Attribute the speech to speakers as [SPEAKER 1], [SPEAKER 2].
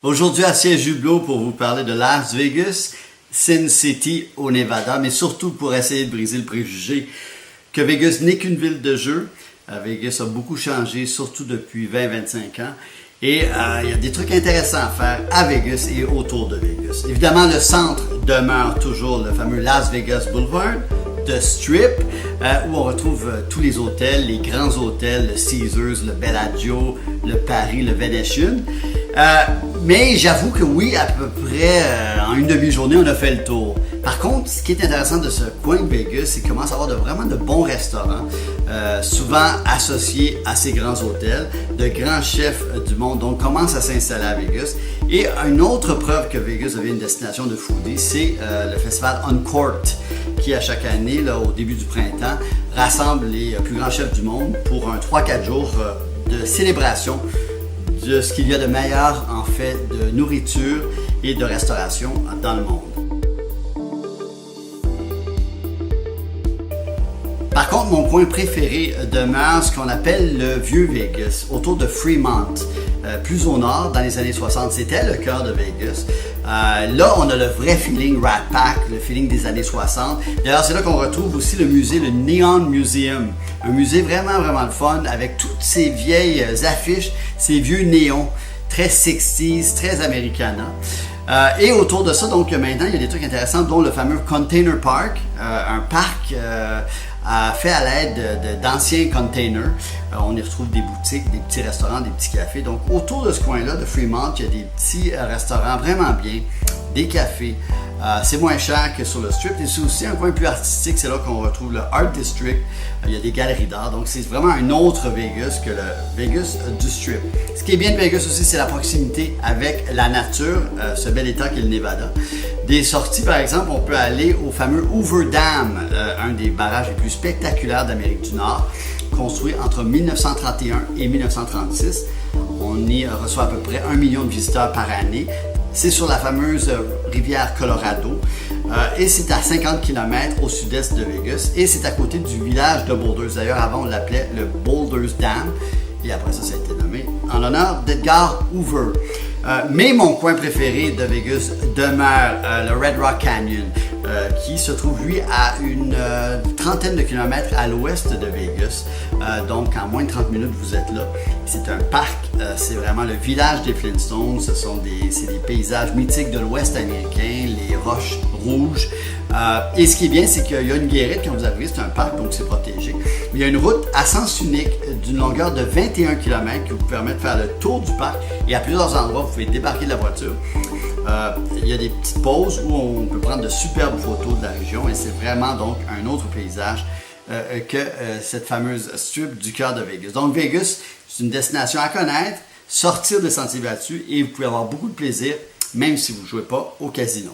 [SPEAKER 1] Aujourd'hui à Siège Hublot pour vous parler de Las Vegas, Sin City au Nevada, mais surtout pour essayer de briser le préjugé que Vegas n'est qu'une ville de jeu. Vegas a beaucoup changé, surtout depuis 20-25 ans. Et il y a des trucs intéressants à faire à Vegas et autour de Vegas. Évidemment, le centre demeure toujours le fameux Las Vegas Boulevard, The Strip, où on retrouve tous les hôtels, les grands hôtels, le Caesars, le Bellagio, le Paris, le Venetian. Mais j'avoue que oui, à peu près en une demi-journée, on a fait le tour. Par contre, ce qui est intéressant de ce coin de Vegas, c'est qu'il commence à avoir vraiment de bons restaurants, souvent associés à ces grands hôtels. De grands chefs du monde donc commencent à s'installer à Vegas. Et une autre preuve que Vegas devient une destination de foodie, c'est le festival Uncorked, qui à chaque année, là, au début du printemps, rassemble les plus grands chefs du monde pour un 3-4 jours de célébration de ce qu'il y a de meilleur en fait de nourriture et de restauration dans le monde. Par contre, mon coin préféré demeure ce qu'on appelle le Vieux Vegas, autour de Fremont, plus au nord, dans les années 60. C'était le cœur de Vegas. Là, on a le vrai feeling Rat Pack, le feeling des années 60. D'ailleurs, c'est là qu'on retrouve aussi le musée, le Neon Museum. Un musée vraiment le fun, avec toutes ces vieilles affiches, ces vieux néons, très 60s, très Americana. Et autour de ça, donc maintenant, il y a des trucs intéressants, dont le fameux Container Park, un parc fait à l'aide d'anciens containers. On y retrouve des boutiques, des petits restaurants, des petits cafés. Donc autour de ce coin-là, de Fremont, il y a des petits restaurants vraiment bien, des cafés. C'est moins cher que sur le Strip. Et c'est aussi un coin plus artistique. C'est là qu'on retrouve le Art District. Il y a des galeries d'art. Donc c'est vraiment un autre Vegas que le Vegas du Strip. Ce qui est bien de Vegas aussi, c'est la proximité avec la nature, ce bel état qu'est le Nevada. Des sorties, par exemple, on peut aller au fameux Hoover Dam, un des barrages les plus spectaculaires d'Amérique du Nord, construit entre 1931 et 1936. On y reçoit à peu près 1 million de visiteurs par année. C'est sur la fameuse rivière Colorado et c'est à 50 km au sud-est de Vegas et c'est à côté du village de Boulders. D'ailleurs, avant, on l'appelait le Boulders Dam et après ça, ça a été nommé en l'honneur d'Edgar Hoover. Mais mon coin préféré de Vegas demeure le Red Rock Canyon, qui se trouve, lui, à une trentaine de kilomètres à l'ouest de Vegas. Donc, en moins de 30 minutes, vous êtes là. C'est un parc, c'est vraiment le village des Flintstones. C'est des paysages mythiques de l'ouest américain, les roches rouges. Et ce qui est bien, c'est qu'il y a une guérite quand vous arrivez, c'est un parc, donc c'est protégé. Mais il y a une route à sens unique d'une longueur de 21 km qui vous permet de faire le tour du parc. Et à plusieurs endroits, vous pouvez débarquer de la voiture. Il y a des petites pauses où on peut prendre de superbes photos de la région et c'est vraiment donc un autre paysage que cette fameuse strip du cœur de Vegas. Donc Vegas, c'est une destination à connaître, sortir de sentiers battus et vous pouvez avoir beaucoup de plaisir même si vous ne jouez pas au casino.